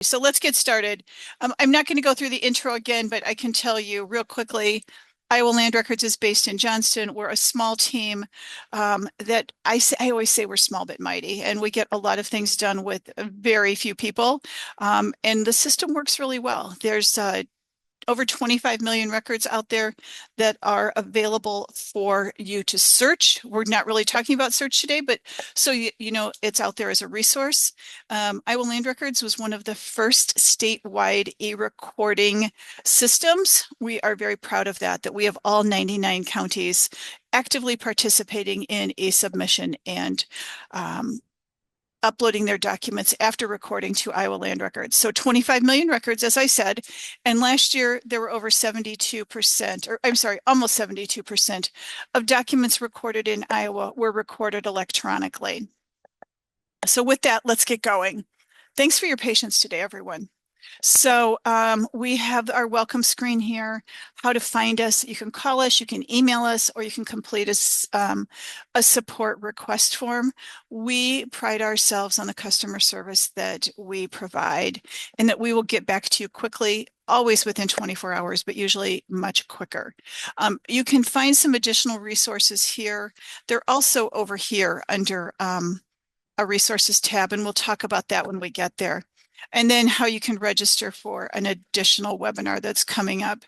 So let's get started. I'm not going to go through the intro again, but I can tell you real quickly, Iowa Land Records is based in Johnston. We're a small team that I always say we're small but mighty, and we get a lot of things done with very few people. And the system works really well. There's over 25 million records out there that are available for you to search. We're not really talking about search today, but so you know it's out there as a resource. Iowa Land Records was one of the first statewide e-recording systems. We are very proud of that we have all 99 counties actively participating in e-submission and uploading their documents after recording to Iowa Land Records. So 25 million records, as I said, and last year there were over 72%, or I'm sorry, almost 72% of documents recorded in Iowa were recorded electronically. So with that, let's get going. Thanks for your patience today, everyone. So we have our welcome screen here, how to find us. You can call us, you can email us, or you can complete a support request form. We pride ourselves on the customer service that we provide and that we will get back to you quickly, always within 24 hours, but usually much quicker. You can find some additional resources here. They're also over here under a resources tab, and we'll talk about that when we get there. And then how you can register for an additional webinar that's coming up.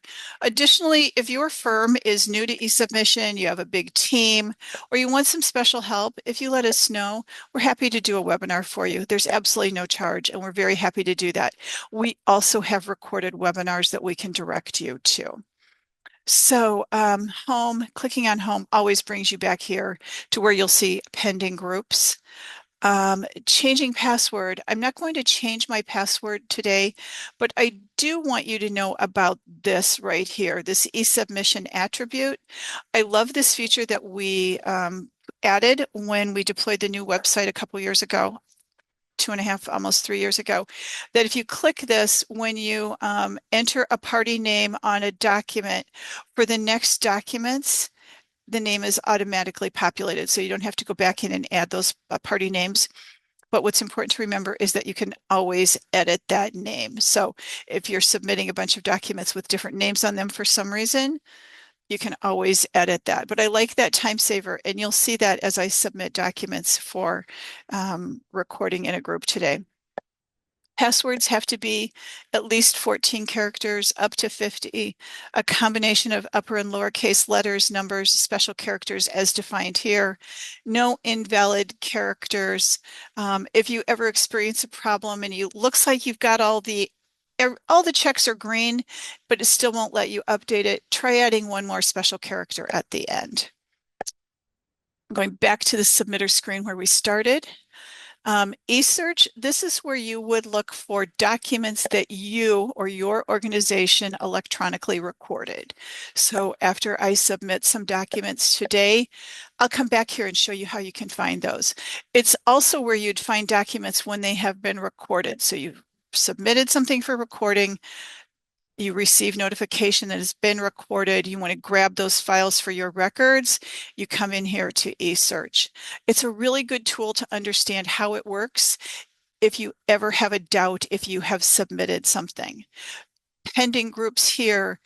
Additionally, if your firm is new to eSubmission, you have a big team, or you want some special help, if you let us know, we're happy to do a webinar for you. There's absolutely no charge, and we're very happy to do that. We also have recorded webinars that we can direct you to. So home, clicking on home always brings you back here to where you'll see pending groups. Changing password. I'm not going to change my password today, but I do want you to know about this right here, this eSubmission attribute. I love this feature that we added when we deployed the new website a couple years ago, 2.5, almost 3 years ago, that if you click this, when you enter a party name on a document, for the next documents, the name is automatically populated, so you don't have to go back in and add those party names. But what's important to remember is that you can always edit that name. So if you're submitting a bunch of documents with different names on them for some reason, you can always edit that. But I like that time saver, and you'll see that as I submit documents for recording in a group today. Passwords have to be at least 14 characters, up to 50, a combination of upper and lowercase letters, numbers, special characters as defined here, no invalid characters. If you ever experience a problem and you looks like you've got all the checks are green, but it still won't let you update it, try adding one more special character at the end. I'm going back to the submitter screen where we started. eSearch, this is where you would look for documents that you or your organization electronically recorded. So after I submit some documents today, I'll come back here and show you how you can find those. It's also where you'd find documents when they have been recorded. So you've submitted something for recording, you receive notification that it's been recorded, you want to grab those files for your records, you come in here to eSearch. It's a really good tool to understand how it works if you ever have a doubt if you have submitted something. Pending groups here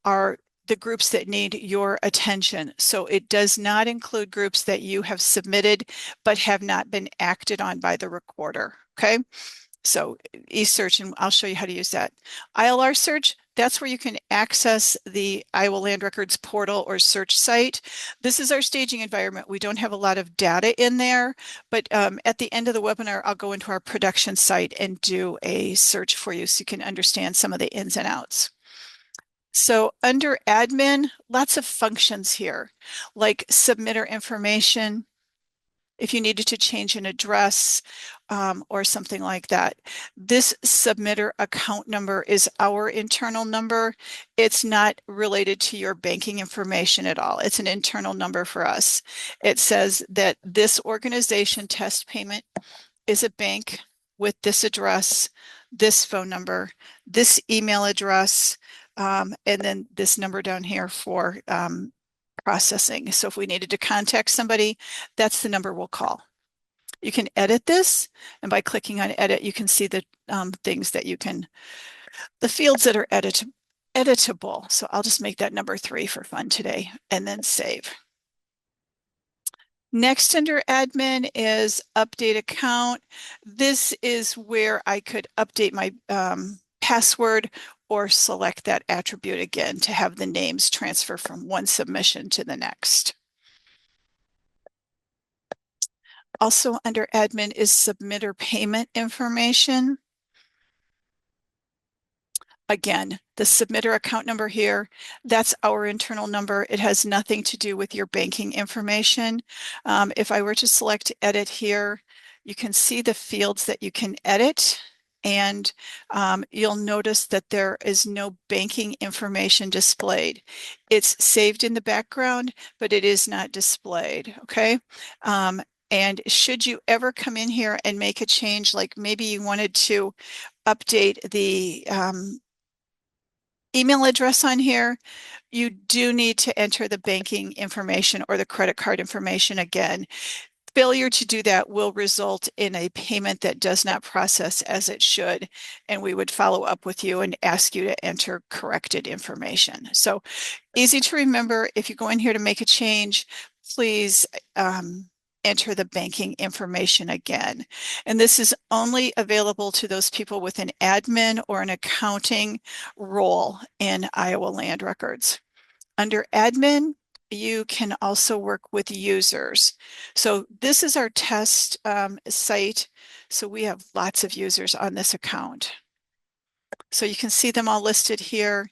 are the groups that need your attention. So it does not include groups that you have submitted but have not been acted on by the recorder, okay? So eSearch, and I'll show you how to use that. ILR search, that's where you can access the Iowa Land Records portal or search site. This is our staging environment. We don't have a lot of data in there, but at the end of the webinar, I'll go into our production site and do a search for you so you can understand some of the ins and outs. So under admin, lots of functions here, like submitter information, if you needed to change an address or something like that. This submitter account number is our internal number. It's not related to your banking information at all. It's an internal number for us. It says that this organization, Test Payment, is a bank with this address, this phone number, this email address, and then this number down here for processing. So if we needed to contact somebody, that's the number we'll call. You can edit this, and by clicking on edit, you can see the things that you can, the fields that are editable. So I'll just make that number 3 for fun today and then save. Next under admin is update account. This is where I could update my password or select that attribute again to have the names transfer from one submission to the next. Also under admin is submitter payment information. Again, the submitter account number here, that's our internal number. It has nothing to do with your banking information. If I were to select edit here, you can see the fields that you can edit, and you'll notice that there is no banking information displayed. It's saved in the background, but it is not displayed, okay? And should you ever come in here and make a change, like maybe you wanted to update the email address on here, you do need to enter the banking information or the credit card information again. Failure to do that will result in a payment that does not process as it should, and we would follow up with you and ask you to enter corrected information. So easy to remember. If you go in here to make a change, please enter the banking information again. And this is only available to those people with an admin or an accounting role in Iowa Land Records. Under admin, you can also work with users. So this is our test site. So we have lots of users on this account. So you can see them all listed here.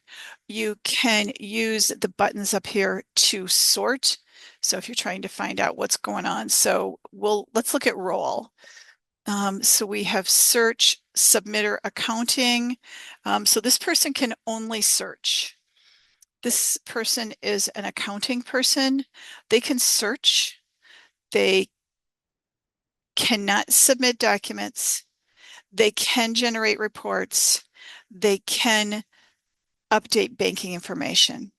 You can use the buttons up here to sort. So if you're trying to find out what's going on, so let's look at role. So we have search, submitter, accounting. So this person can only search. This person is an accounting person. They can search. They cannot submit documents. They can generate reports. They can update banking information.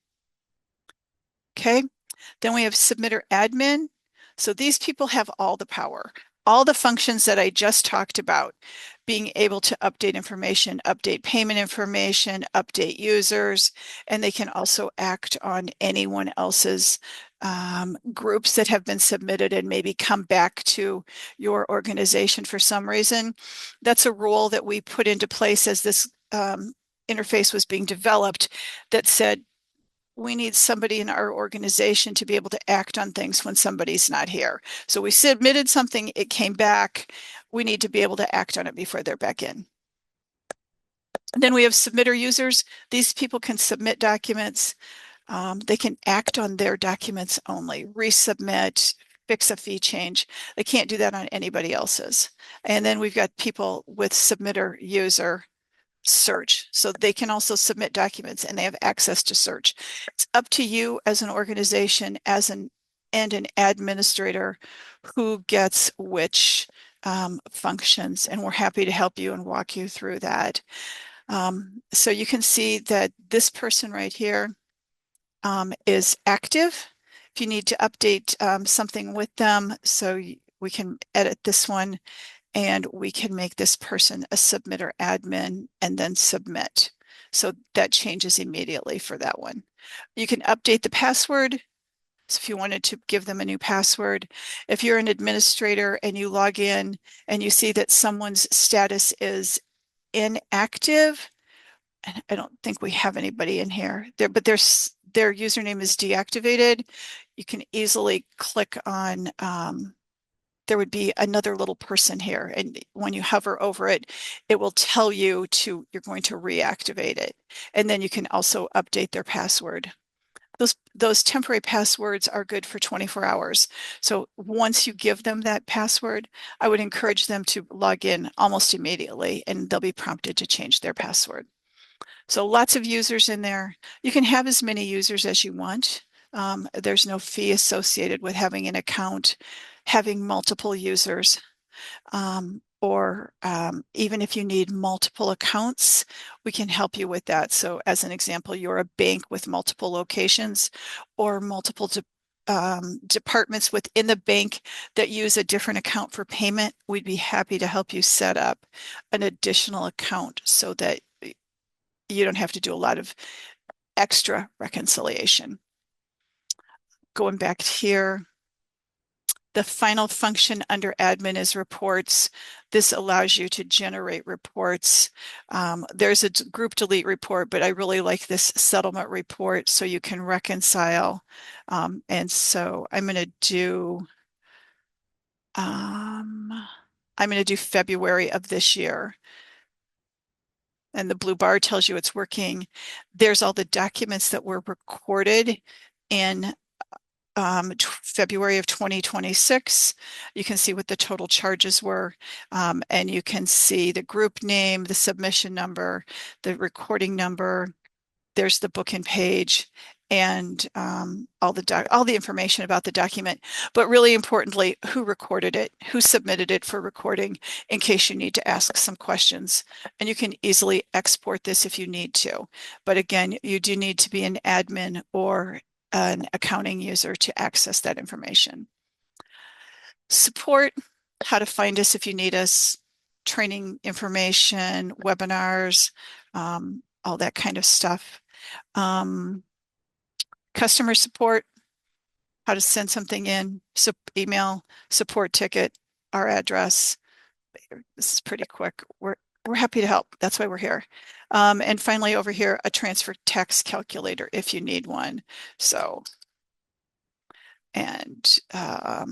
Okay. Then we have submitter admin. So these people have all the power, all the functions that I just talked about, being able to update information, update payment information, update users, and they can also act on anyone else's groups that have been submitted and maybe come back to your organization for some reason. That's a rule that we put into place as this interface was being developed that said, we need somebody in our organization to be able to act on things when somebody's not here. So we submitted something, it came back. We need to be able to act on it before they're back in. And then we have submitter users. These people can submit documents. They can act on their documents only, resubmit, fix a fee change. They can't do that on anybody else's. And then we've got people with submitter user search. So they can also submit documents and they have access to search. It's up to you as an organization and an administrator who gets which functions, and we're happy to help you and walk you through that. So you can see that this person right here is active. If you need to update something with them, so we can edit this one and we can make this person a submitter admin and then submit. So that changes immediately for that one. You can update the password. So if you wanted to give them a new password, if you're an administrator and you log in and you see that someone's status is inactive, and I don't think we have anybody in here there, but their username is deactivated, you can easily click on there would be another little person here. And when you hover over it, it will tell you you're going to reactivate it. And then you can also update their password. Those temporary passwords are good for 24 hours. So once you give them that password, I would encourage them to log in almost immediately and they'll be prompted to change their password. So lots of users in there. You can have as many users as you want. There's no fee associated with having an account, having multiple users, or even if you need multiple accounts, we can help you with that. So as an example, you're a bank with multiple locations or multiple departments within the bank that use a different account for payment, we'd be happy to help you set up an additional account so that you don't have to do a lot of extra reconciliation. Going back here, the final function under admin is reports. This allows you to generate reports. There's a group delete report, but I really like this settlement report so you can reconcile. And so I'm going to do February of this year. And the blue bar tells you it's working. There's all the documents that were recorded in February of 2026. You can see what the total charges were, and you can see the group name, the submission number, the recording number. There's the book and page, and all the information about the document. But really importantly, who recorded it, who submitted it for recording, in case you need to ask some questions. And you can easily export this if you need to. But again, you do need to be an admin or an accounting user to access that information. Support, how to find us if you need us, training information, webinars, all that kind of stuff. Customer support, how to send something in, email, support ticket, our address. This is pretty quick. We're happy to help. That's why we're here. And finally, over here, a transfer tax calculator if you need one. So, and we're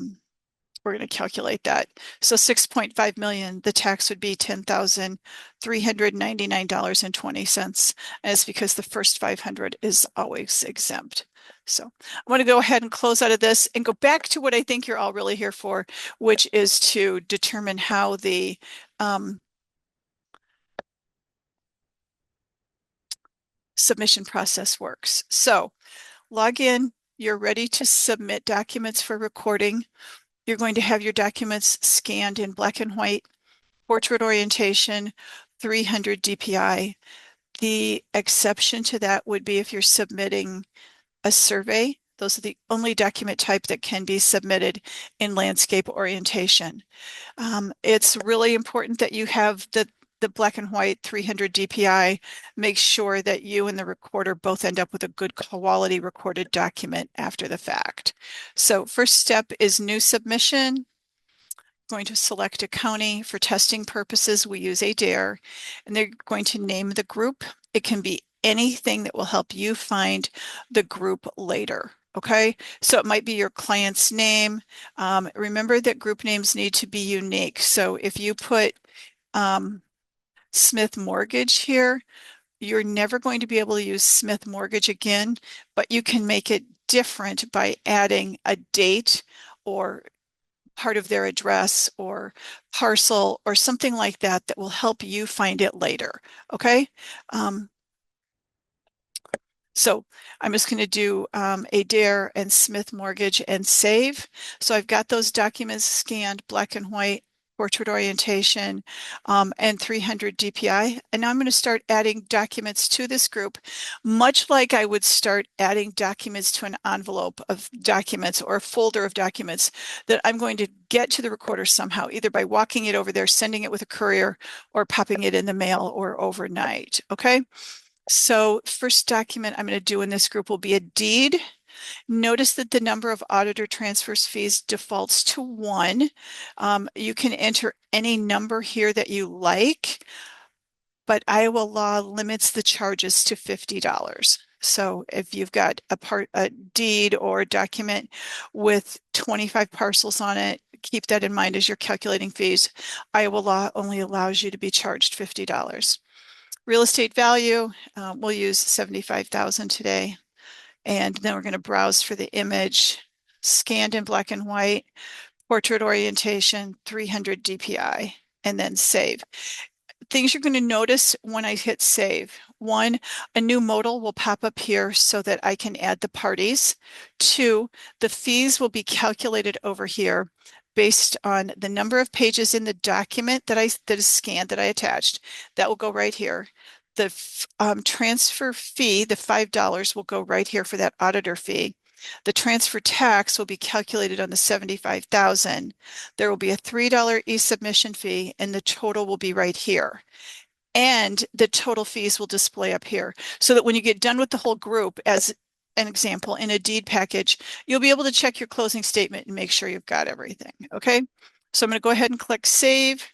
going to calculate that. So 6.5 million, the tax would be $10,399.20. And it's because the first 500 is always exempt. So I'm going to go ahead and close out of this and go back to what I think you're all really here for, which is to determine how the submission process works. So log in, you're ready to submit documents for recording. You're going to have your documents scanned in black and white, portrait orientation, 300 DPI. The exception to that would be if you're submitting a survey. Those are the only document type that can be submitted in landscape orientation. It's really important that you have the black and white 300 DPI. Make sure that you and the recorder both end up with a good quality recorded document after the fact. So first step is new submission. Going to select a county. For testing purposes, we use Adair, and they're going to name the group. It can be anything that will help you find the group later. Okay, so it might be your client's name. Remember that group names need to be unique. So if you put Smith Mortgage here, you're never going to be able to use Smith Mortgage again, but you can make it different by adding a date or part of their address or parcel or something like that that will help you find it later. Okay. So I'm just going to do Adair and Smith Mortgage and save. So I've got those documents scanned, black and white, portrait orientation, and 300 DPI. And now I'm going to start adding documents to this group, much like I would start adding documents to an envelope of documents or a folder of documents that I'm going to get to the recorder somehow, either by walking it over there, sending it with a courier, or popping it in the mail or overnight. Okay. So first document I'm going to do in this group will be a deed. Notice that the number of auditor transfers fees defaults to 1. You can enter any number here that you like, but Iowa law limits the charges to $50. So if you've got a deed or a document with 25 parcels on it, keep that in mind as you're calculating fees. Iowa law only allows you to be charged $50. Real estate value, we'll use 75,000 today. And then we're going to browse for the image, scanned in black and white, portrait orientation, 300 DPI, and then save. Things you're going to notice when I hit save. 1, a new modal will pop up here so that I can add the parties. 2, the fees will be calculated over here based on the number of pages in the document that is scanned, that I attached. That will go right here. The transfer fee, the $5, will go right here for that auditor fee. The transfer tax will be calculated on the 75,000. There will be a $3 e-submission fee, and the total will be right here. And the total fees will display up here so that when you get done with the whole group, as an example, in a deed package, you'll be able to check your closing statement and make sure you've got everything. Okay. So I'm going to go ahead and click save.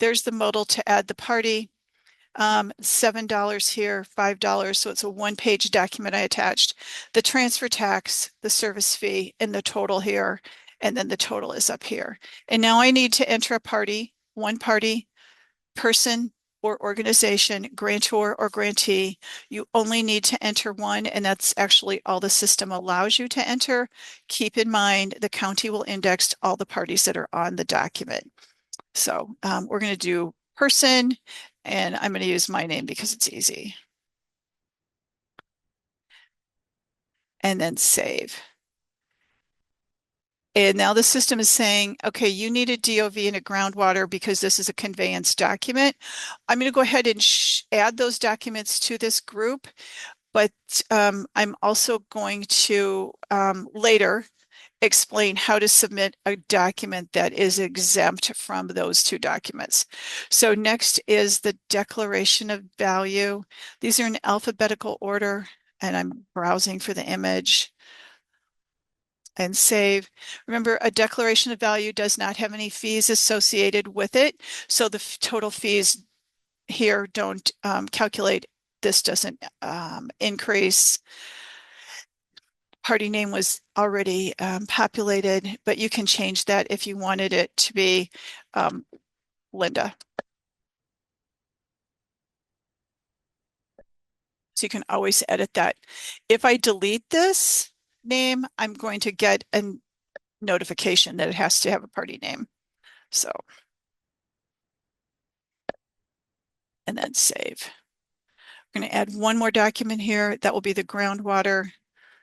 There's the modal to add the party. $7 here, $5. So it's a one-page document I attached. The transfer tax, the service fee, and the total here. And then the total is up here. And now I need to enter a party, one party, person or organization, grantor or grantee. You only need to enter one, and that's actually all the system allows you to enter. Keep in mind, the county will index all the parties that are on the document. So we're going to do person, and I'm going to use my name because it's easy. And then save. And now the system is saying, okay, you need a DOV and a groundwater because this is a conveyance document. I'm going to go ahead and add those documents to this group, but I'm also going to later explain how to submit a document that is exempt from those two documents. So next is the declaration of value. These are in alphabetical order, and I'm browsing for the image. And save. Remember, a declaration of value does not have any fees associated with it. So the total fees here don't calculate. This doesn't increase. Party name was already populated, but you can change that if you wanted it to be Linda. So you can always edit that. If I delete this name, I'm going to get a notification that it has to have a party name. So, and then save. I'm going to add one more document here. That will be the groundwater.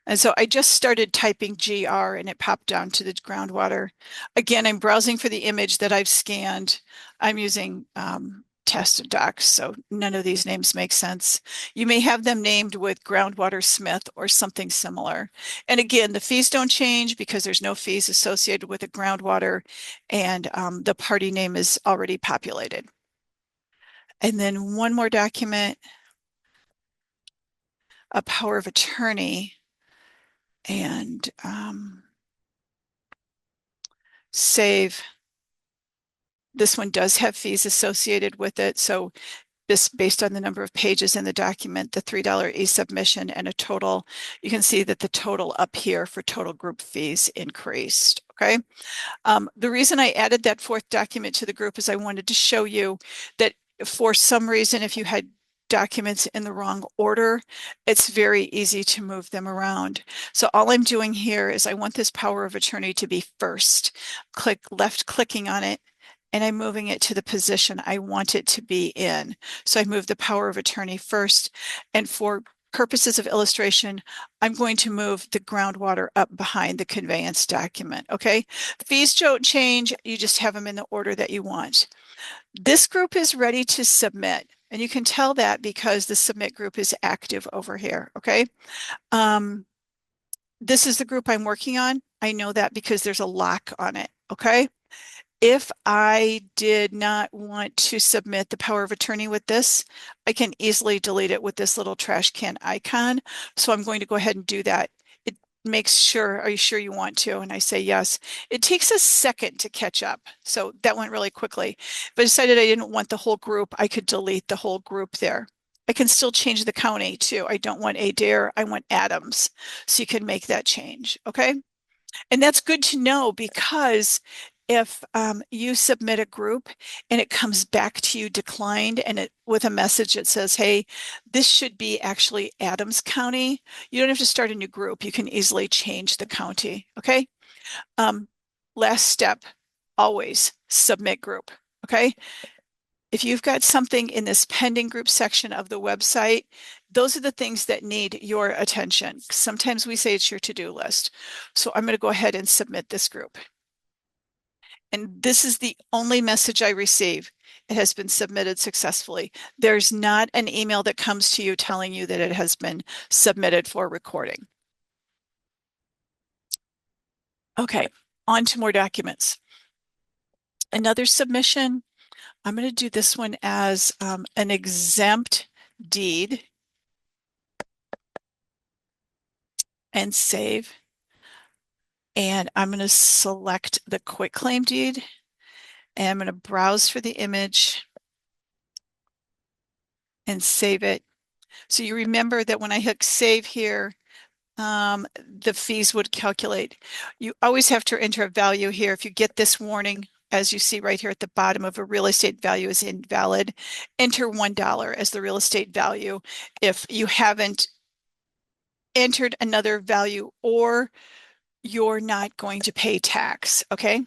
And so I just started typing GR and it popped down to the groundwater. Again, I'm browsing for the image that I've scanned. I'm using test docs, so none of these names make sense. You may have them named with Groundwater Smith or something similar. And again, the fees don't change because there's no fees associated with the groundwater, and the party name is already populated. And then one more document, a power of attorney, and save. This one does have fees associated with it. So this, based on the number of pages in the document, the $3 e-submission and a total, you can see that the total up here for total group fees increased. Okay. The reason I added that fourth document to the group is I wanted to show you that for some reason, if you had documents in the wrong order, it's very easy to move them around. So all I'm doing here is I want this power of attorney to be first. Left clicking on it, and I'm moving it to the position I want it to be in. So I move the power of attorney first, and for purposes of illustration, I'm going to move the groundwater up behind the conveyance document. Okay, the fees don't change, you just have them in the order that you want. This group is ready to submit, and you can tell that because the submit group is active over here. Okay, this is the group I'm working on. I know that because there's a lock on it. Okay, if I did not want to submit the power of attorney with this, I can easily delete it with this little trash can icon. So I'm going to go ahead and do that. It makes sure, are you sure you want to? And I say yes. It takes a second to catch up. So that went really quickly. If I decided I didn't want the whole group, I could delete the whole group there. I can still change the county too. I don't want Adair, I want Adams. So you can make that change, okay? And that's good to know because if you submit a group and it comes back to you declined and it with a message that says, hey, this should be actually Adams County, you don't have to start a new group. You can easily change the county, okay? Last step, always submit group, okay? If you've got something in this pending group section of the website, those are the things that need your attention. Sometimes we say it's your to-do list. So I'm going to go ahead and submit this group. And this is the only message I receive. It has been submitted successfully. There's not an email that comes to you telling you that it has been submitted for recording. Okay, on to more documents. Another submission. I'm going to do this one as an exempt deed and save. And I'm going to select the quitclaim deed and I'm going to browse for the image and save it. So you remember that when I hit save here, the fees would calculate. You always have to enter a value here. If you get this warning, as you see right here at the bottom of a real estate value is invalid, enter $1 as the real estate value. If you haven't entered another value or you're not going to pay tax, okay?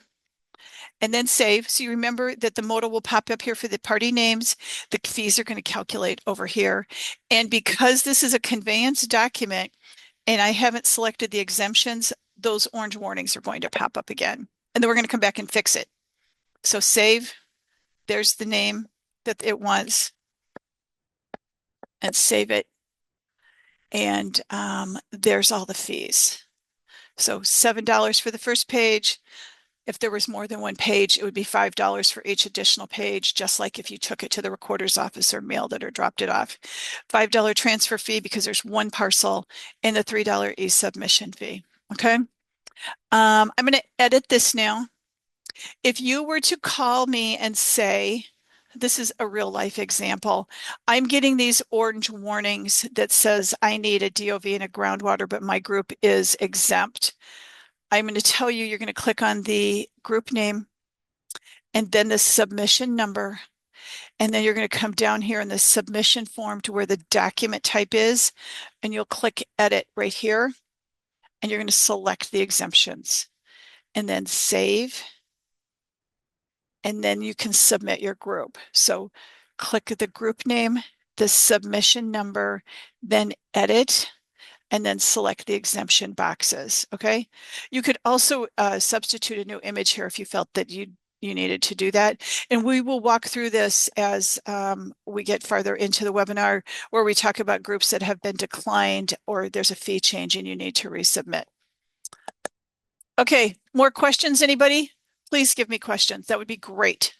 And then save. So you remember that the modal will pop up here for the party names. The fees are going to calculate over here. And because this is a conveyance document and I haven't selected the exemptions, those orange warnings are going to pop up again. And then we're going to come back and fix it. So save. There's the name that it was. And save it. And there's all the fees. So $7 for the first page. If there was more than one page, it would be $5 for each additional page, just like if you took it to the recorder's office or mailed it or dropped it off. $5 transfer fee because there's one parcel and the $3 e-submission fee. Okay. I'm going to edit this now. If you were to call me and say, this is a real life example. I'm getting these orange warnings that says I need a DOV and a groundwater, but my group is exempt. I'm going to tell you, you're going to click on the group name and then the submission number. And then you're going to come down here in the submission form to where the document type is, and you'll click edit right here. And you're going to select the exemptions and then save. And then you can submit your group. So click the group name, the submission number, then edit, and then select the exemption boxes. Okay. You could also substitute a new image here if you felt that you needed to do that. And we will walk through this as we get farther into the webinar where we talk about groups that have been declined or there's a fee change and you need to resubmit. Okay, more questions, anybody? Please give me questions. That would be great.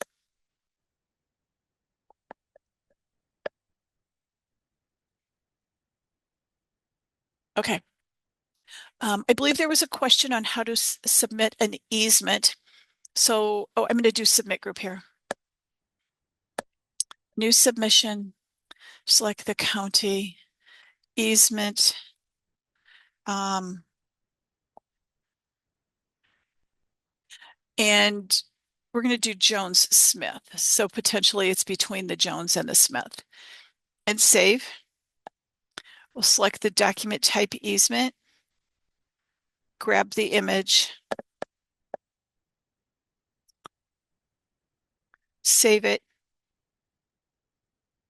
Okay. I believe there was a question on how to submit an easement. So, I'm going to do submit group here. New submission, select the county, easement. And we're going to do Jones Smith. So potentially it's between the Jones and the Smith. And save. We'll select the document type easement, grab the image, save it.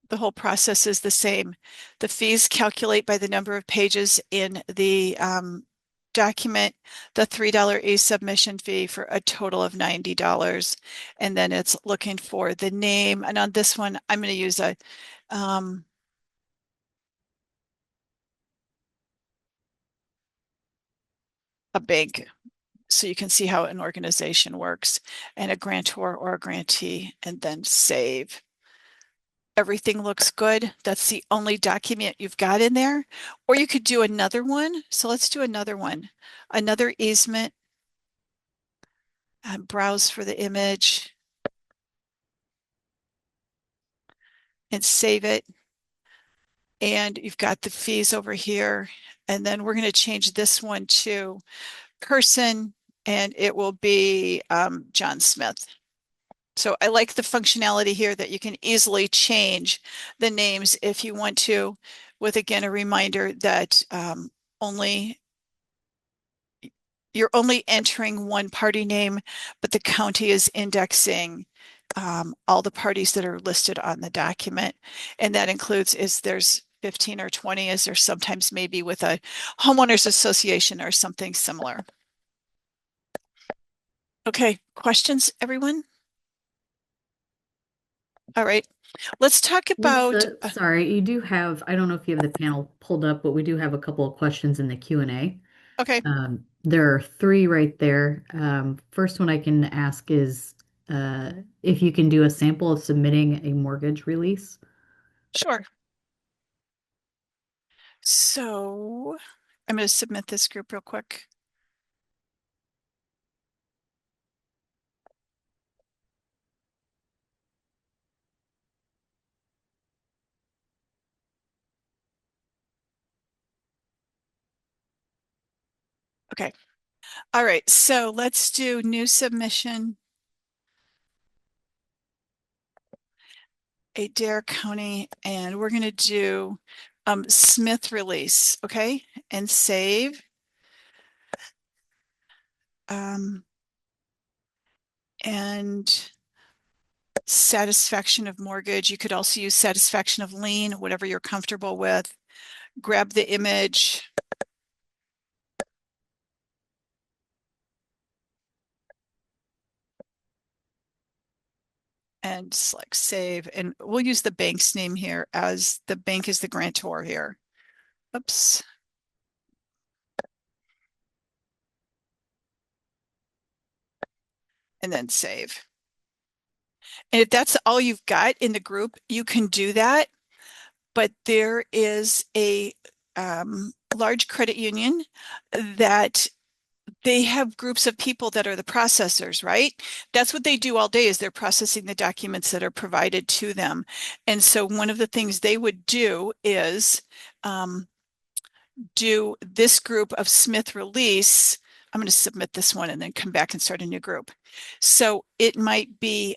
The whole process is the same. The fees calculate by the number of pages in the document, the $3 e-submission fee for a total of $90. And then it's looking for the name. And on this one, I'm going to use a bank so you can see how an organization works, and a grantor or a grantee, and then save. Everything looks good. That's the only document you've got in there. Or you could do another one. So let's do another one. Another easement. Browse for the image and save it. And you've got the fees over here. And then we're going to change this one to person, and it will be John Smith. So I like the functionality here that you can easily change the names if you want to, with again a reminder that you're only entering one party name, but the county is indexing all the parties that are listed on the document. And that includes there's 15 or 20, as there sometimes maybe with a homeowners association or something similar. Okay, questions, everyone? All right, let's talk about. Lisa, sorry, you do have, I don't know if you have the panel pulled up, but we do have a couple of questions in the Q&A. Okay, There are three right there. First one I can ask is if you can do a sample of submitting a mortgage release. Sure. So I'm going to submit this group real quick. Okay. All right. So let's do new submission, Adair County, and we're going to do Smith release. Okay. And save. Um, and satisfaction of mortgage. You could also use satisfaction of lien, whatever you're comfortable with. Grab the image. And select save. And we'll use the bank's name here as the bank is the grantor here. Oops. And then save. And if that's all you've got in the group, you can do that. But there is a large credit union that they have groups of people that are the processors, right? That's what they do all day is they're processing the documents that are provided to them. And so one of the things they would do is do this group of Smith release. I'm going to submit this one and then come back and start a new group. So it might be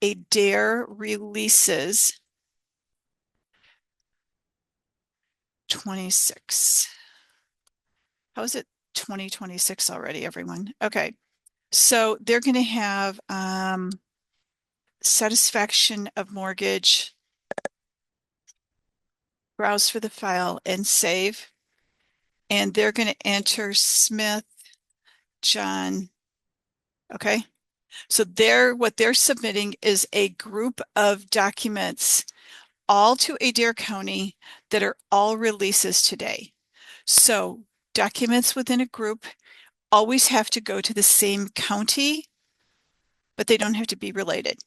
Adair releases 26. How is it 2026 already, everyone? Okay. So they're going to have satisfaction of mortgage, browse for the file and save. And they're going to enter Smith, John. Okay. So what they're submitting is a group of documents all to Adair County that are all releases today. So documents within a group always have to go to the same county, but they don't have to be related.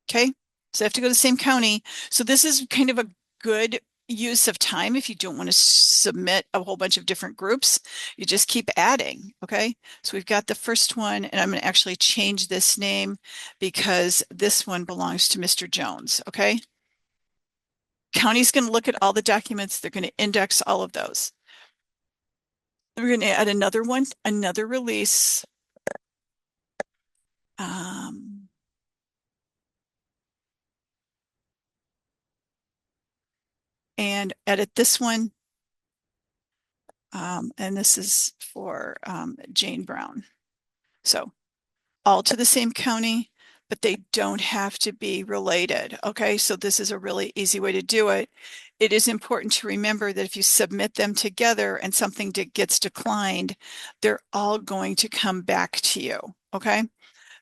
Okay. So they have to go to the same county. So this is kind of a good use of time if you don't want to submit a whole bunch of different groups. You just keep adding. Okay. So we've got the first one, and I'm going to actually change this name because this one belongs to Mr. Jones. Okay. County's going to look at all the documents. They're going to index all of those. We're going to add another one, another release. Um, and edit this one. And this is for Jane Brown. So all to the same county, but they don't have to be related. Okay, so this is a really easy way to do it. It is important to remember that if you submit them together and something gets declined, they're all going to come back to you. Okay,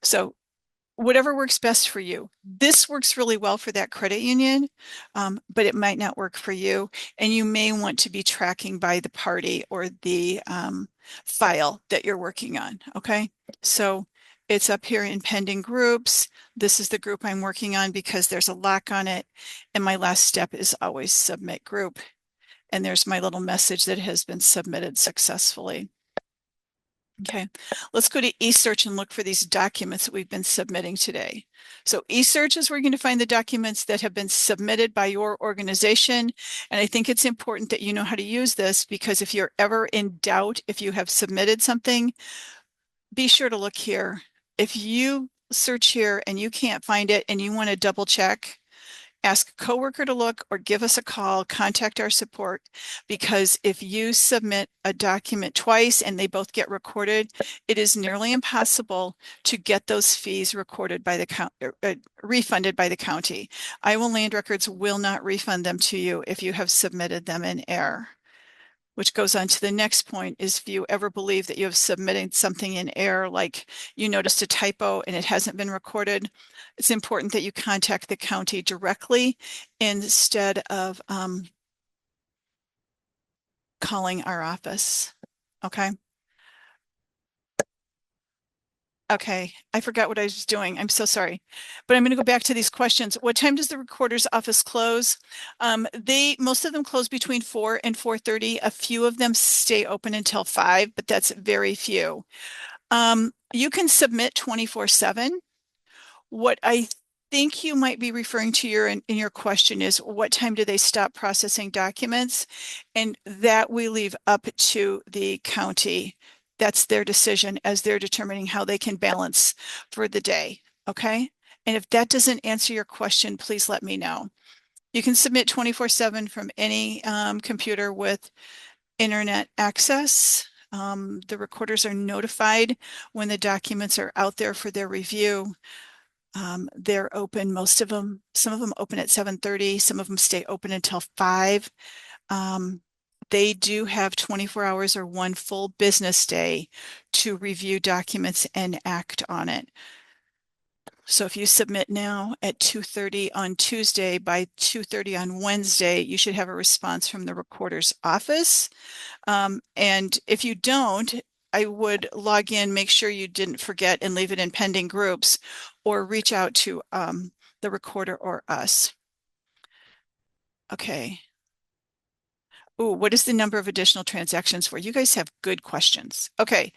so whatever works best for you. This works really well for that credit union, but it might not work for you. And you may want to be tracking by the party or the file that you're working on. Okay. So it's up here in pending groups. This is the group I'm working on because there's a lock on it. And my last step is always submit group. And there's my little message that has been submitted successfully. Okay, let's go to eSearch and look for these documents that we've been submitting today. So eSearch is where you're going to find the documents that have been submitted by your organization. And I think it's important that you know how to use this because if you're ever in doubt, if you have submitted something, be sure to look here. If you search here and you can't find it and you want to double check, ask a coworker to look or give us a call, contact our support, because if you submit a document twice and they both get recorded, it is nearly impossible to get those fees recorded by the refunded by the county. Iowa Land Records will not refund them to you if you have submitted them in error. Which goes on to the next point is if you ever believe that you have submitted something in error, like you noticed a typo and it hasn't been recorded, it's important that you contact the county directly instead of calling our office. Okay. Okay, I forgot what I was doing. I'm so sorry. But I'm going to go back to these questions. What time does the recorder's office close? Most of them close between 4 and 4:30. A few of them stay open until 5, but that's very few. You can submit 24/7. What I think you might be referring to in your question is what time do they stop processing documents? And that we leave up to the county. That's their decision as they're determining how they can balance for the day. Okay. And if that doesn't answer your question, please let me know. You can submit 24/7 from any computer with internet access. The recorders are notified when the documents are out there for their review. They're open, most of them, some of them open at 7:30, some of them stay open until 5. They do have 24 hours or one full business day to review documents and act on it. So if you submit now at 2:30 on Tuesday, by 2:30 on Wednesday, you should have a response from the recorder's office. And if you don't, I would log in, make sure you didn't forget and leave it in pending groups, or reach out to the recorder or us. Okay. Oh, what is the number of additional transactions for? You guys have good questions. Okay.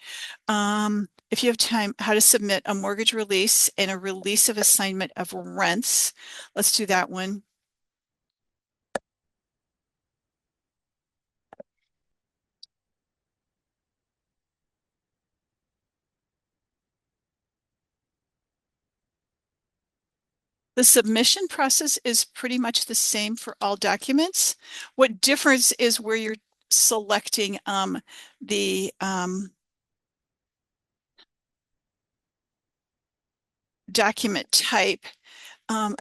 If you have time, how to submit a mortgage release and a release of assignment of rents. Let's do that one. The submission process is pretty much the same for all documents. What differs is where you're selecting the document type.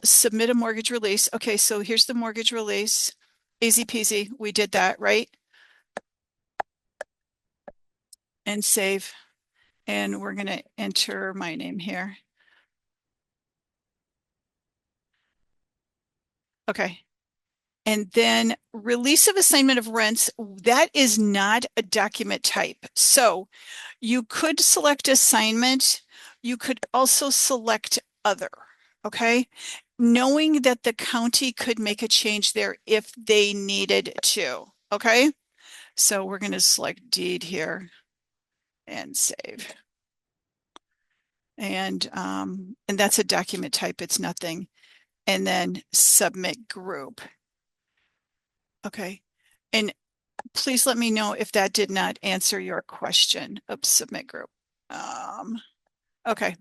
Submit a mortgage release. Okay, so here's the mortgage release. Easy peasy. We did that, right? And save. And we're going to enter my name here. Okay. And then release of assignment of rents, that is not a document type. So you could select assignment. You could also select other, okay? Knowing that the county could make a change there if they needed to, okay? So we're going to select deed here and save. And that's a document type, it's nothing. And then submit group. Okay. And please let me know if that did not answer your question of submit group. Okay.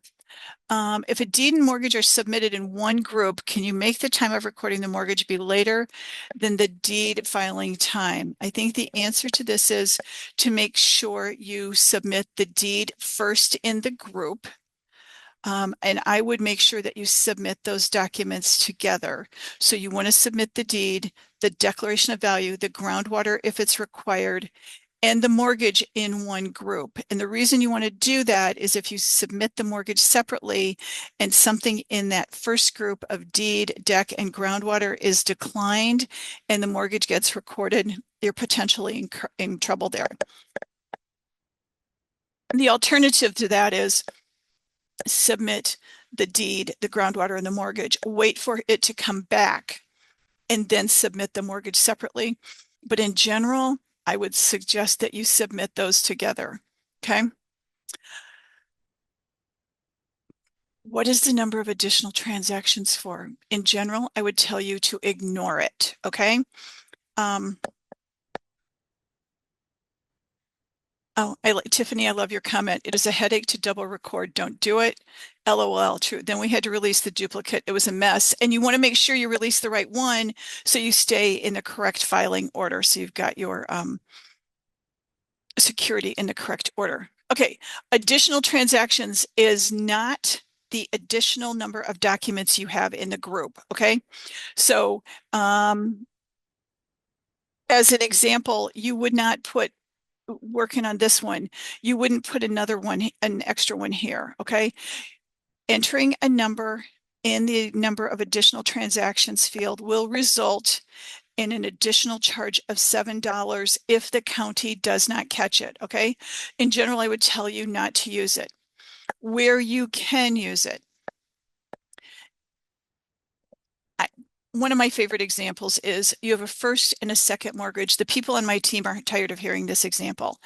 If a deed and mortgage are submitted in one group, can you make the time of recording the mortgage be later than the deed filing time? I think the answer to this is to make sure you submit the deed first in the group. And I would make sure that you submit those documents together. So you want to submit the deed, the declaration of value, the groundwater if it's required, and the mortgage in one group. And the reason you want to do that is if you submit the mortgage separately and something in that first group of deed, deck, and groundwater is declined and the mortgage gets recorded, you're potentially in trouble there. And the alternative to that is submit the deed, the groundwater, and the mortgage, wait for it to come back, and then submit the mortgage separately. But in general, I would suggest that you submit those together, okay? What is the number of additional transactions for? In general, I would tell you to ignore it, okay? Oh, Tiffany, I love your comment. It is a headache to double record. Don't do it. LOL, true. Then we had to release the duplicate. It was a mess. And you want to make sure you release the right one so you stay in the correct filing order. So you've got your security in the correct order. Okay, additional transactions is not the additional number of documents you have in the group, okay? So as an example, you would not put, working on this one, you wouldn't put another one, an extra one here, okay? Entering a number in the number of additional transactions field will result in an additional charge of $7 if the county does not catch it, okay? In general, I would tell you not to use it. Where you can use it. One of my favorite examples is you have a first and a second mortgage. The people on my team are tired of hearing this example.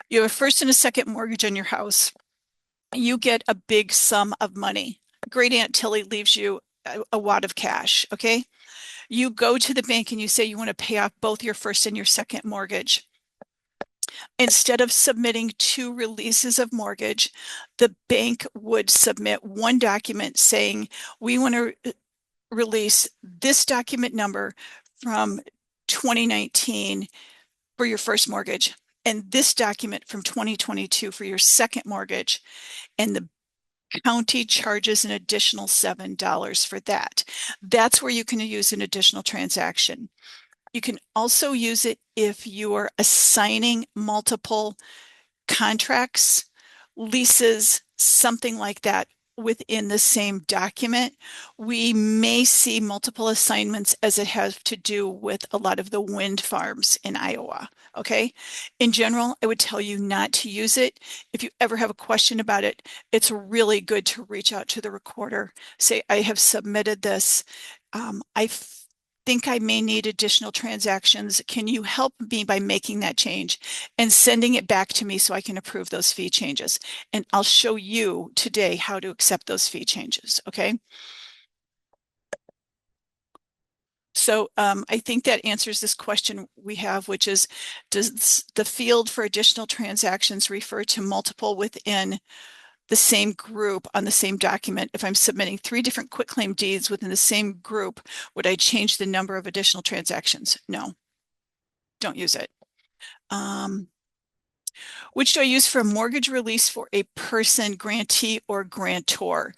You have a first and a second mortgage on your house. You get a big sum of money. Great Aunt Tilly leaves you a wad of cash, okay? You go to the bank and you say you want to pay off both your first and your second mortgage. Instead of submitting two releases of mortgage, the bank would submit one document saying, we want to release this document number from 2019 for your first mortgage, and this document from 2022 for your second mortgage. And the county charges an additional $7 for that. That's where you can use an additional transaction. You can also use it if you are assigning multiple contracts, leases, something like that within the same document. We may see multiple assignments as it has to do with a lot of the wind farms in Iowa. Okay. In general, I would tell you not to use it. If you ever have a question about it, it's really good to reach out to the recorder. Say, I have submitted this. I think I may need additional transactions. Can you help me by making that change and sending it back to me so I can approve those fee changes? And I'll show you today how to accept those fee changes, okay? So I think that answers this question we have, which is, does the field for additional transactions refer to multiple within the same group on the same document? If I'm submitting 3 different quitclaim deeds within the same group, would I change the number of additional transactions? No, don't use it. Which do I use for a mortgage release for a person, grantee, or grantor?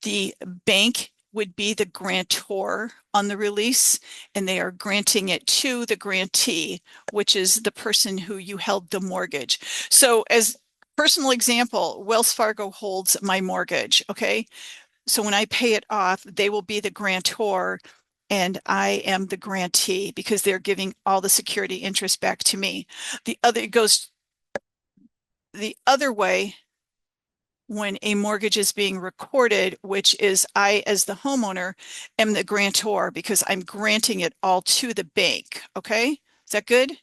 The bank would be the grantor on the release, and they are granting it to the grantee, which is the person who you held the mortgage. So as personal example, Wells Fargo holds my mortgage, okay? So when I pay it off, they will be the grantor and I am the grantee because they're giving all the security interest back to me. It goes the other way when a mortgage is being recorded, which is I, as the homeowner, am the grantor because I'm granting it all to the bank. Okay, is that good?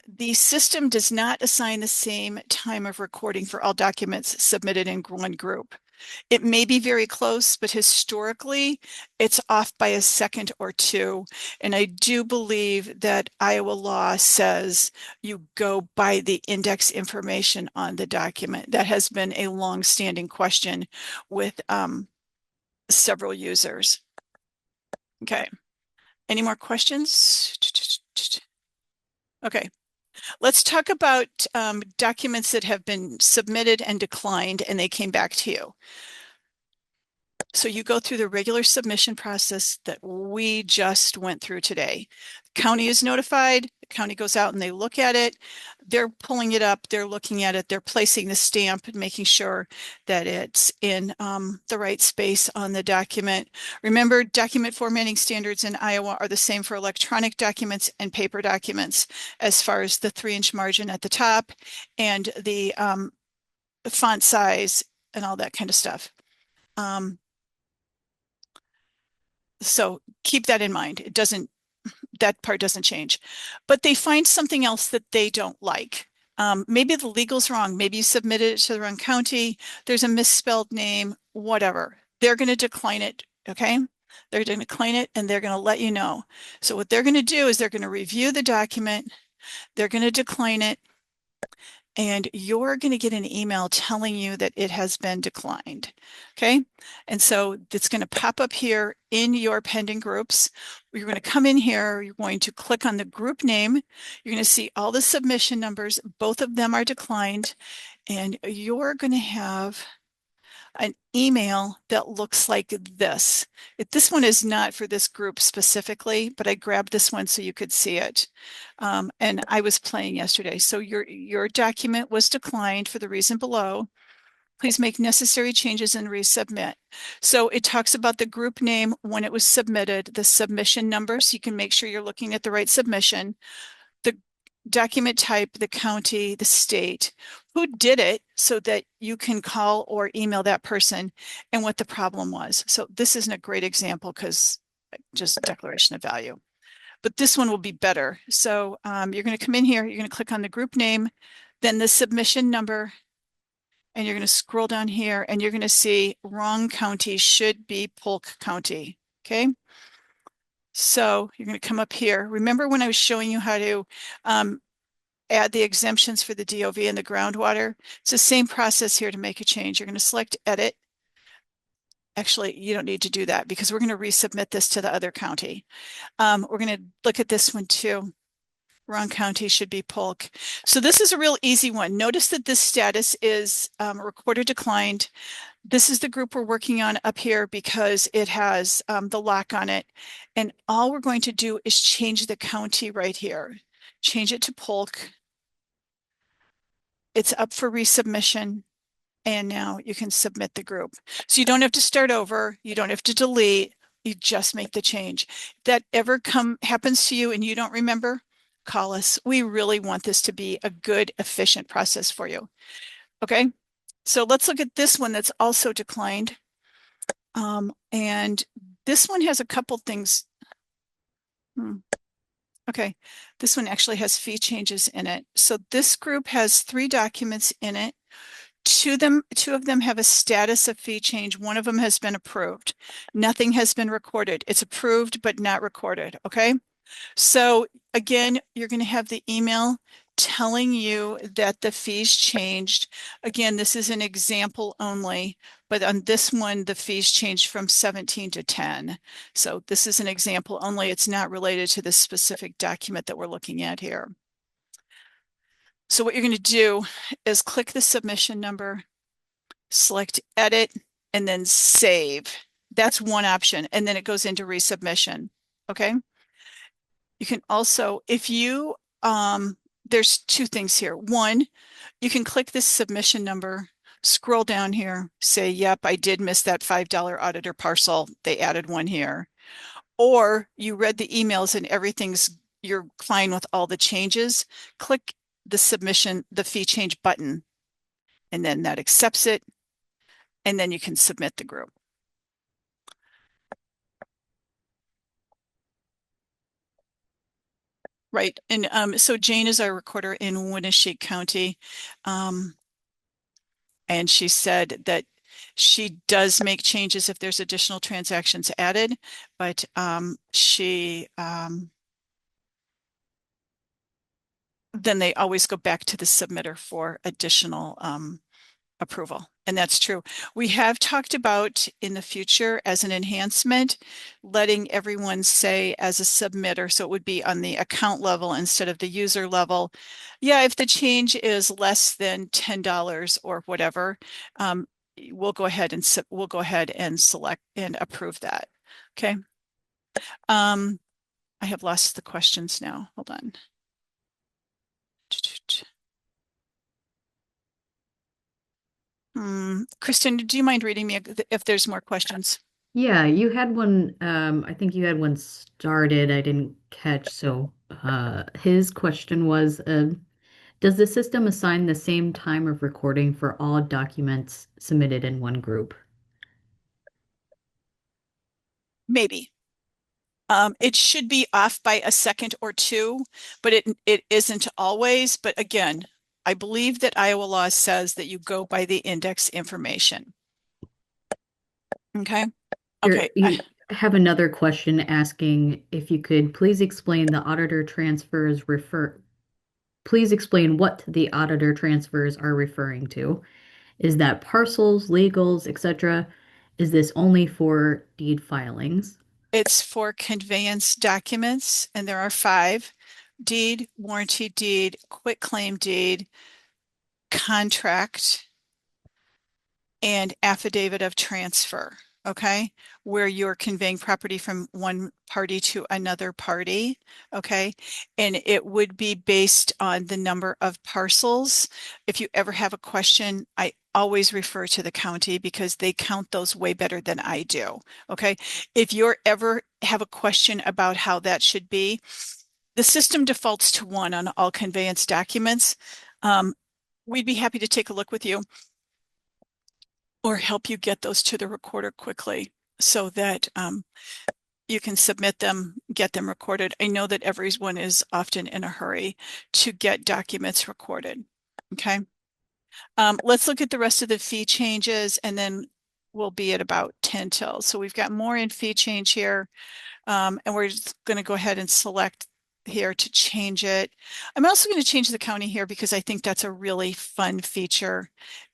The system does not assign the same time of recording for all documents submitted in one group. It may be very close, but historically it's off by a second or two. And I do believe that Iowa law says you go by the index information on the document. That has been a long-standing question with several users. Okay. Any more questions? Okay. Let's talk about documents that have been submitted and declined and they came back to you. So you go through the regular submission process that we just went through today. County is notified, the county goes out and they look at it. They're pulling it up, they're looking at it, they're placing the stamp and making sure that it's in the right space on the document. Remember, document formatting standards in Iowa are the same for electronic documents and paper documents as far as the 3-inch margin at the top and the font size and all that kind of stuff. So keep that in mind. That part doesn't change, but they find something else that they don't like. Maybe the legal's wrong. Maybe you submitted it to the wrong county. There's a misspelled name, whatever. They're going to decline it. Okay. They're going to decline it and they're going to let you know. So what they're going to do is they're going to review the document. They're going to decline it. And you're going to get an email telling you that it has been declined. Okay. And so it's going to pop up here in your pending groups. You're going to come in here. You're going to click on the group name. You're going to see all the submission numbers. Both of them are declined. And you're going to have an email that looks like this. This one is not for this group specifically, but I grabbed this one so you could see it. And I was playing yesterday. So your document was declined for the reason below. Please make necessary changes and resubmit. So it talks about the group name when it was submitted, the submission number, so you can make sure you're looking at the right submission, the document type, the county, the state, who did it so that you can call or email that person and what the problem was. So this isn't a great example because just declaration of value, but this one will be better. So you're going to come in here, you're going to click on the group name, then the submission number, and you're going to scroll down here and you're going to see wrong county should be Polk County. Okay. So you're going to come up here. Remember when I was showing you how to add the exemptions for the DOV and the groundwater? It's the same process here to make a change. You're going to select edit. Actually, you don't need to do that because we're going to resubmit this to the other county. We're going to look at this one too. Wrong county should be Polk. So this is a real easy one. Notice that this status is recorder declined. This is the group we're working on up here because it has the lock on it. And all we're going to do is change the county right here. Change it to Polk. It's up for resubmission. And now you can submit the group. So you don't have to start over. You don't have to delete. You just make the change. If that ever happens to you and you don't remember, call us. We really want this to be a good, efficient process for you. Okay. So let's look at this one that's also declined. And this one has a couple things. Okay. This one actually has fee changes in it. So this group has 3 documents in it. Two of them have a status of fee change. One of them has been approved. Nothing has been recorded. It's approved, but not recorded. Okay. So again, you're going to have the email telling you that the fees changed. Again, this is an example only, but on this one, the fees changed from 17 to 10. So this is an example only. It's not related to the specific document that we're looking at here. So what you're going to do is click the submission number, select edit, and then save. That's one option. And then it goes into resubmission. Okay. You can also, if you, there's 2 things here. One, you can click this submission number, scroll down here, say, yep, I did miss that $5 auditor parcel. They added one here. Or you read the emails and you're fine with all the changes. Click the submission, the fee change button, and then that accepts it. And then you can submit the group. Right. And so Jane is our recorder in Winneshiek County. And she said that she does make changes if there's additional transactions added, but then they always go back to the submitter for additional approval. And that's true. We have talked about in the future as an enhancement, letting everyone say as a submitter, so it would be on the account level instead of the user level. Yeah, if the change is less than $10 or whatever, we'll go ahead and select and approve that. Okay. I have lost the questions now. Hold on. Kristen, do you mind reading me if there's more questions? Yeah, you had one, I think you had one started, I didn't catch. So his question was, does the system assign the same time of recording for all documents submitted in one group? Maybe. It should be off by a second or 2, but it isn't always. But again, I believe that Iowa law says that you go by the index information. Okay. Okay. You have another question asking if you could please explain the auditor transfers please explain what the auditor transfers are referring to. Is that parcels, legals, etc.? Is this only for deed filings? It's for conveyance documents, and there are 5: deed, warranty deed, quitclaim deed, contract, and affidavit of transfer. Okay, where you're conveying property from one party to another party. Okay, and it would be based on the number of parcels. If you ever have a question, I always refer to the county because they count those way better than I do. Okay, if you ever have a question about how that should be, The system defaults to 1 on all conveyance documents. We'd be happy to take a look with you or help you get those to the recorder quickly so that you can submit them, get them recorded. I know that everyone is often in a hurry to get documents recorded. Okay. Let's look at the rest of the fee changes and then we'll be at about 10 till. So we've got more in fee change here. And we're just going to go ahead and select here to change it. I'm also going to change the county here because I think that's a really fun feature,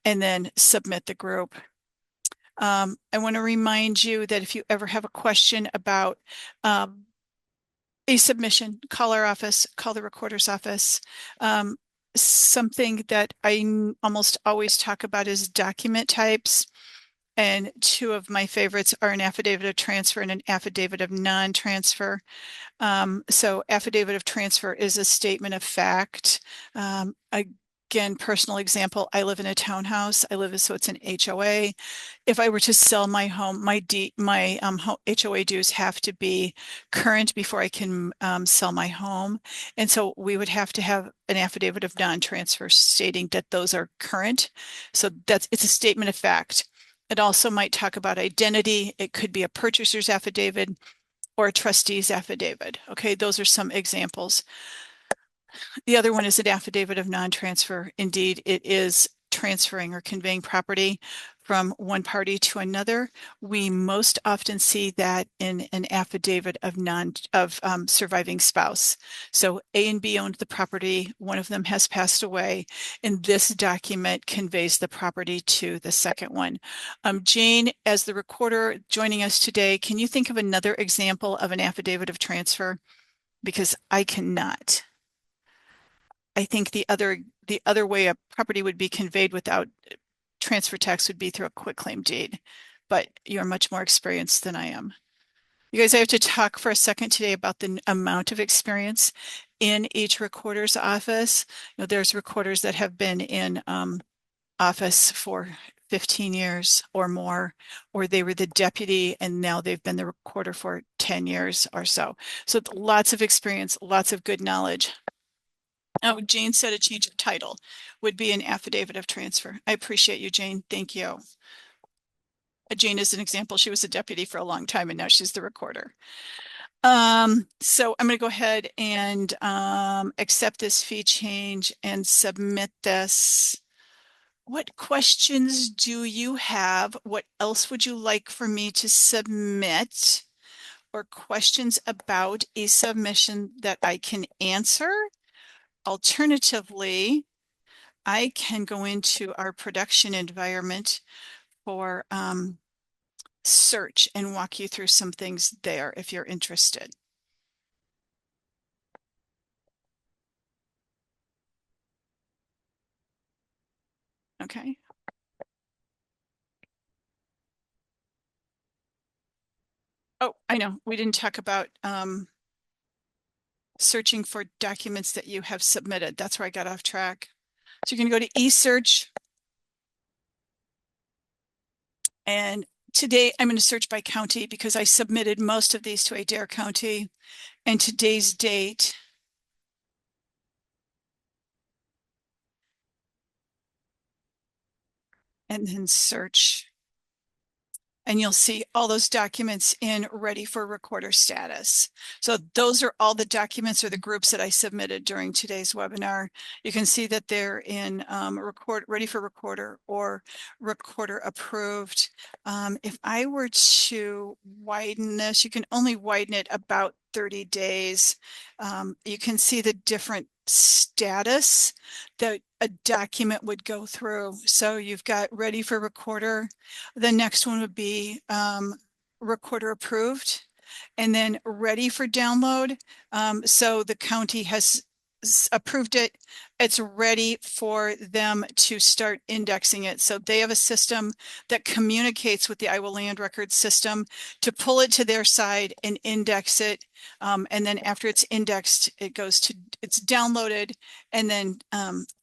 and then submit the group. I want to remind you that if you ever have a question about a submission, call our office, call the recorder's office. Something that I almost always talk about is document types. And two of my favorites are an affidavit of transfer and an affidavit of non-transfer. So affidavit of transfer is a statement of fact. Again, personal example, I live in a townhouse. So it's an HOA. If I were to sell my home, my HOA dues have to be current before I can sell my home. And so we would have to have an affidavit of non-transfer stating that those are current. So it's a statement of fact. It also might talk about identity. It could be a purchaser's affidavit or a trustee's affidavit. Okay, those are some examples. The other one is an affidavit of non-transfer. Indeed, it is transferring or conveying property from one party to another. We most often see that in an affidavit of surviving spouse. So A and B owned the property, one of them has passed away, and this document conveys the property to the second one. Jane, as the recorder joining us today, can you think of another example of an affidavit of transfer? Because I cannot. I think the other way a property would be conveyed without transfer tax would be through a quitclaim deed, but you're much more experienced than I am. You guys, I have to talk for a second today about the amount of experience in each recorder's office. There's recorders that have been in office for 15 years or more, or they were the deputy and now they've been the recorder for 10 years or so. So lots of experience, lots of good knowledge. Oh, Jane said a change of title would be an affidavit of transfer. I appreciate you, Jane. Thank you. Jane is an example. She was a deputy for a long time and now she's the recorder. So I'm going to go ahead and accept this fee change and submit this. What questions do you have? What else would you like for me to submit? Or questions about a submission that I can answer? Alternatively, I can go into our production environment for search and walk you through some things there if you're interested. Okay. Oh, I know, we didn't talk about searching for documents that you have submitted. That's where I got off track. So you can go to eSearch. And today I'm going to search by county because I submitted most of these to Adair County and today's date. And then search. And you'll see all those documents in ready for recorder status. So those are all the documents or the groups that I submitted during today's webinar. You can see that they're in ready for recorder or recorder approved. If I were to widen this, you can only widen it about 30 days. You can see the different status that a document would go through. So you've got ready for recorder. The next one would be recorder approved, and then ready for download. So the county has approved it. It's ready for them to start indexing it. So they have a system that communicates with the Iowa Land Records system to pull it to their side and index it. And then after it's indexed, it's downloaded and then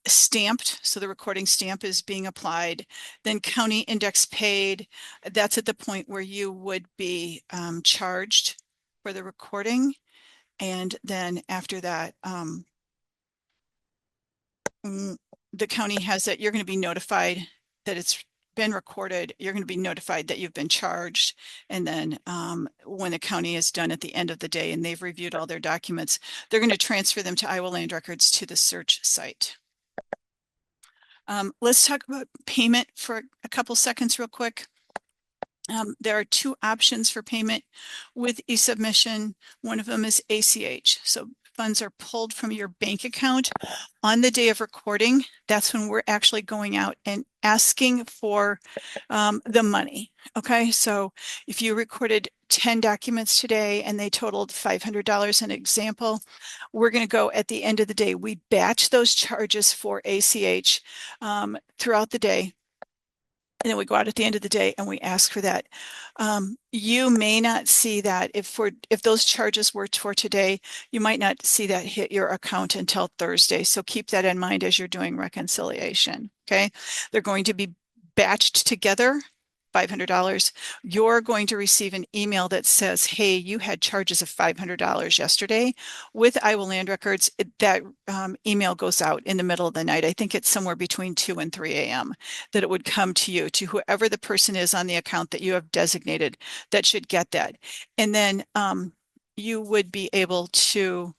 stamped. So the recording stamp is being applied. Then county index paid. That's at the point where you would be charged for the recording. And then after that, the county has it, you're going to be notified that it's been recorded. You're going to be notified that you've been charged. And then when the county is done at the end of the day and they've reviewed all their documents, they're going to transfer them to Iowa Land Records to the search site. Let's talk about payment for a couple seconds real quick. There are two options for payment with e-submission. One of them is ACH. So funds are pulled from your bank account on the day of recording. That's when we're actually going out and asking for the money. Okay, so if you recorded 10 documents today and they totaled $500, an example, we're going to go at the end of the day. We batch those charges for ACH throughout the day. And then we go out at the end of the day and we ask for that. You may not see that if those charges were for today, you might not see that hit your account until Thursday. So keep that in mind as you're doing reconciliation. Okay, they're going to be batched together. $500. You're going to receive an email that says, hey, you had charges of $500 yesterday. With Iowa Land Records, that email goes out in the middle of the night. I think it's somewhere between 2 and 3 a.m. that it would come to you, to whoever the person is on the account that you have designated that should get that. And then you would be able to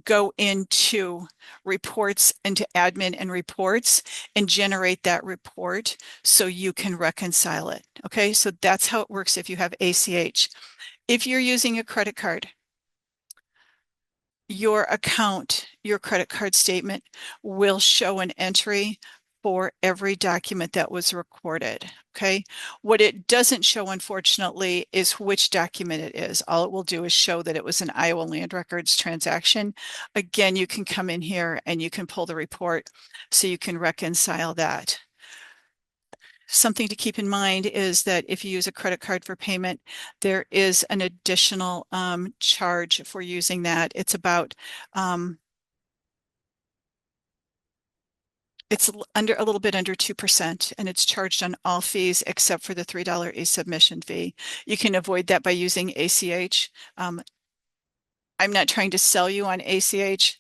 go into reports, into admin and reports, and generate that report so you can reconcile it. Okay, so that's how it works if you have ACH. If you're using a credit card, your account, your credit card statement will show an entry for every document that was recorded. Okay. What it doesn't show, unfortunately, is which document it is. All it will do is show that it was an Iowa Land Records transaction. Again, you can come in here and you can pull the report so you can reconcile that. Something to keep in mind is that if you use a credit card for payment, there is an additional charge for using that. It's about it's under a little bit under 2%, and it's charged on all fees except for the $3 e-submission fee. You can avoid that by using ACH. I'm not trying to sell you on ACH.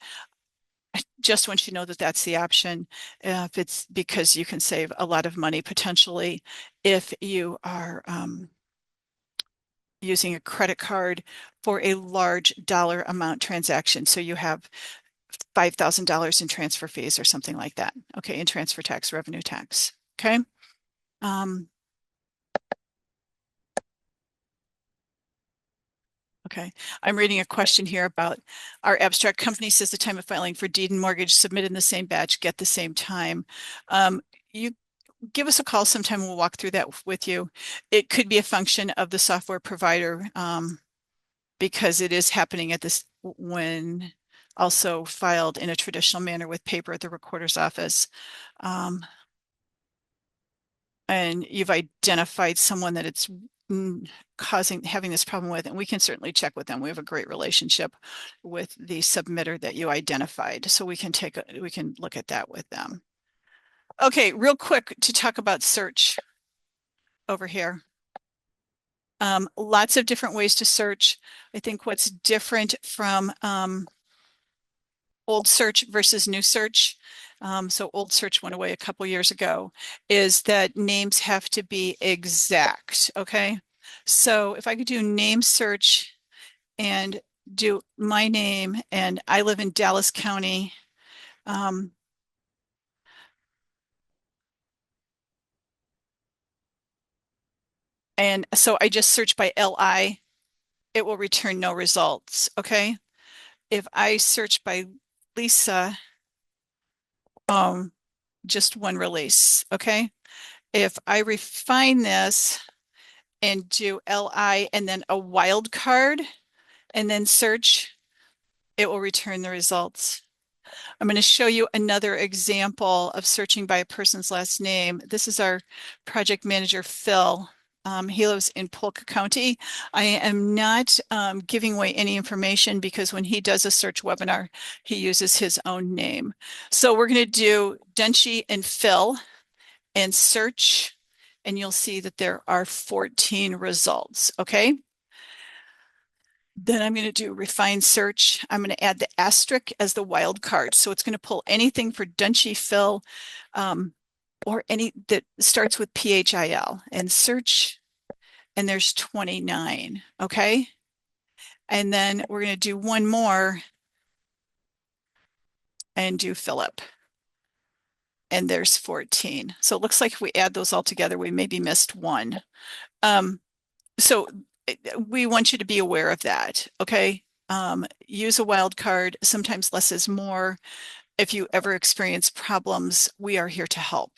I just want you to know that that's the option. If it's because you can save a lot of money potentially if you are using a credit card for a large dollar amount transaction. So you have $5,000 in transfer fees or something like that. Okay, in transfer tax, revenue tax. Okay. Okay, I'm reading a question here about our abstract company says the time of filing for deed and mortgage submitted in the same batch, get the same time. You give us a call sometime. We'll walk through that with you. It could be a function of the software provider because it is happening at this when also filed in a traditional manner with paper at the recorder's office. And you've identified someone that it's having this problem with, and we can certainly check with them. We have a great relationship with the submitter that you identified, so we can look at that with them. Okay, real quick to talk about search over here. Lots of different ways to search. I think what's different from old search versus new search, so old search went away a couple years ago, is that names have to be exact. Okay, so if I could do name search and do my name, and I live in Dallas County, and so I just search by LI, it will return no results. Okay, if I search by Lisa, just one release. Okay, if I refine this and do LI and then a wildcard and then search, it will return the results. I'm going to show you another example of searching by a person's last name. This is our project manager, Phil. He lives in Polk County. I am not giving away any information because when he does a search webinar, he uses his own name. So we're going to do Denchi and Phil and search, and you'll see that there are 14 results. Okay. Then I'm going to do refine search. I'm going to add the asterisk as the wild card. So it's going to pull anything for Dunshee Phil, or any that starts with PHIL and search. And there's 29. Okay. And then we're going to do one more and do Philip. And there's 14. So it looks like if we add those all together, we maybe missed one. So we want you to be aware of that. Okay. Use a wild card. Sometimes less is more. If you ever experience problems, we are here to help.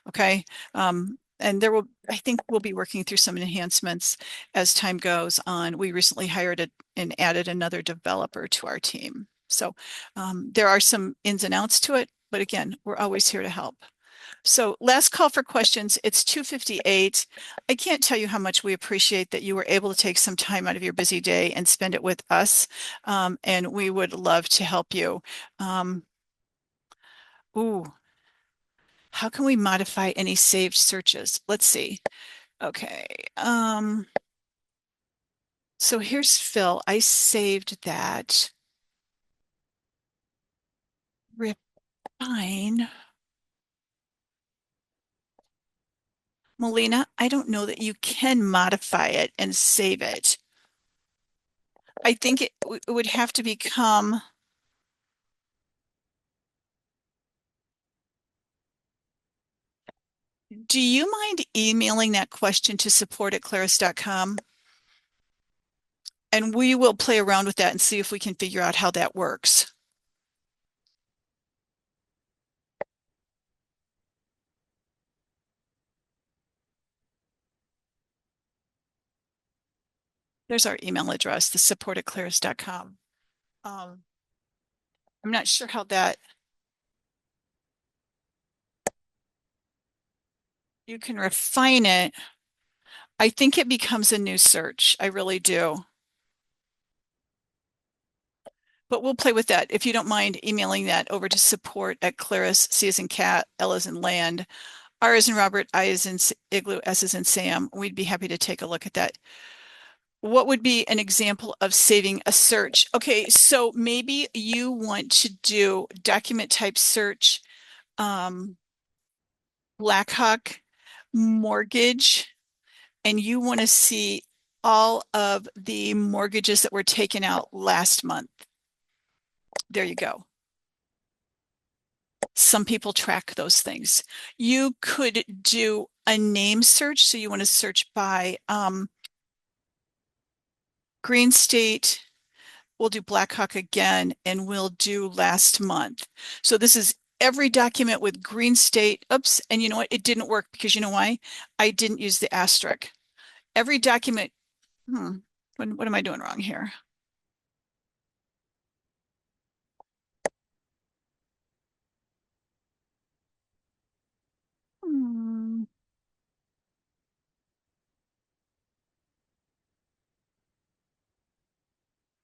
Okay. And I think we'll be working through some enhancements as time goes on. We recently hired and added another developer to our team. So there are some ins and outs to it, but again, we're always here to help. So last call for questions. It's 2:58. I can't tell you how much we appreciate that you were able to take some time out of your busy day and spend it with us. And we would love to help you. Ooh, how can we modify any saved searches? Let's see. Okay. So here's Phil. I saved that. Refine. Melina, I don't know that you can modify it and save it. I think it would have to become. Do you mind emailing that question to support@claris.com? And we will play around with that and see if we can figure out how that works. There's our email address, the support@claris.com. I'm not sure how that, you can refine it. I think it becomes a new search. I really do. But we'll play with that. If you don't mind emailing that over to support@claris, C as in cat, L as in land, R as in Robert, I as in igloo, S as in Sam. We'd be happy to take a look at that. What would be an example of saving a search? Okay, so maybe you want to do document type search, Blackhawk mortgage, and you want to see all of the mortgages that were taken out last month. There you go. Some people track those things. You could do a name search. So you want to search by Green State. We'll do Blackhawk again, and we'll do last month. So this is every document with Green State. Oops. And you know what? It didn't work because you know why? I didn't use the asterisk. Every document. What am I doing wrong here?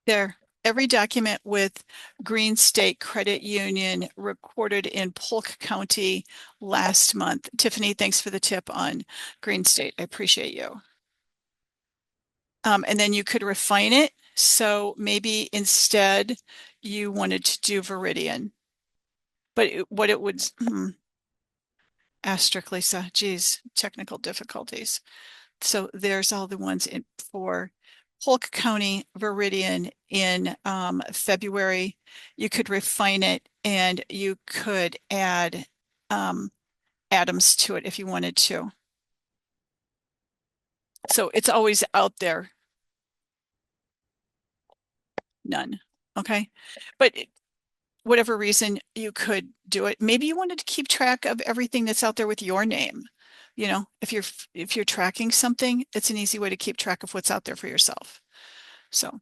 There. Every document with Green State Credit Union recorded in Polk County last month. Tiffany, thanks for the tip on Green State. I appreciate you. And then you could refine it. So maybe instead you wanted to do Veridian. But what it would, asterisk, Lisa, geez, technical difficulties. So there's all the ones for Polk County, Veridian in February. You could refine it and you could add Adams to it if you wanted to. So it's always out there. None. Okay. But whatever reason you could do it. Maybe you wanted to keep track of everything that's out there with your name. You know, if you're tracking something, it's an easy way to keep track of what's out there for yourself. So,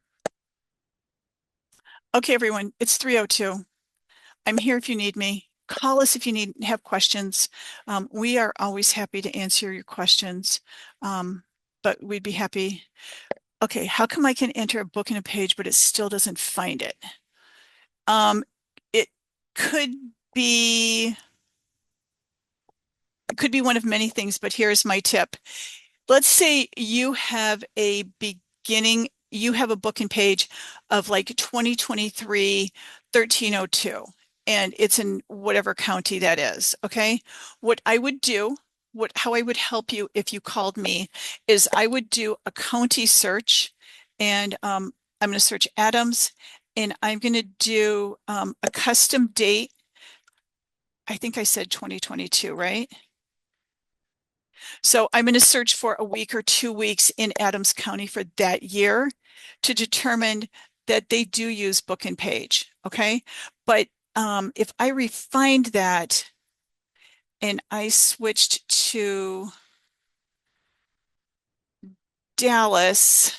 okay, everyone, it's 3:02. I'm here if you need me. Call us if you have questions. We are always happy to answer your questions, but we'd be happy. Okay, how come I can enter a book in a page, but it still doesn't find it? It could be one of many things, but here's my tip. Let's say you have a beginning you have a book and page of like 2023 1302, and it's in whatever county that is. Okay. What I would do, how I would help you if you called me is I would do a county search, and I'm going to search Adams, and I'm going to do a custom date. I think I said 2022, right? So I'm going to search for a week or 2 weeks in Adams County for that year to determine that they do use book and page. Okay. But if I refined that and I switched to Dallas,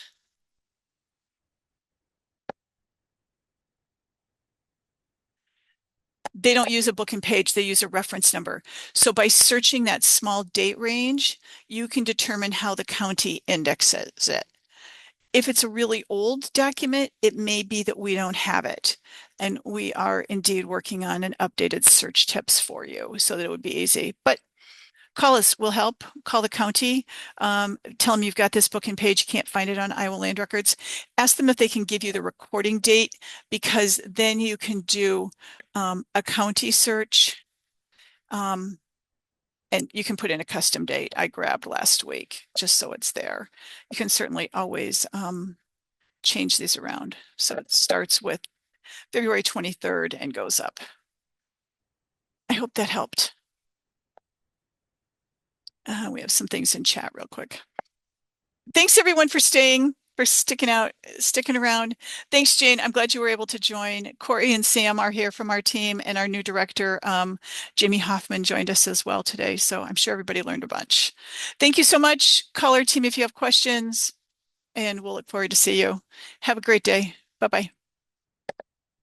they don't use a book and page, they use a reference number. So by searching that small date range, you can determine how the county indexes it. If it's a really old document, it may be that we don't have it. And we are indeed working on an updated search tips for you so that it would be easy. But call us, we'll help. Call the county. Tell them you've got this book and page, you can't find it on Iowa Land Records. Ask them if they can give you the recording date, because then you can do a county search. And you can put in a custom date I grabbed last week, just so it's there. You can certainly always change these around. So it starts with February 23rd and goes up. I hope that helped. We have some things in chat real quick. Thanks everyone for sticking around. Thanks, Jane. I'm glad you were able to join. Corey and Sam are here from our team, and our new director, Jamie Hoffman, joined us as well today. So I'm sure everybody learned a bunch. Thank you so much. Call our team if you have questions, and we'll look forward to see you. Have a great day. Bye-bye.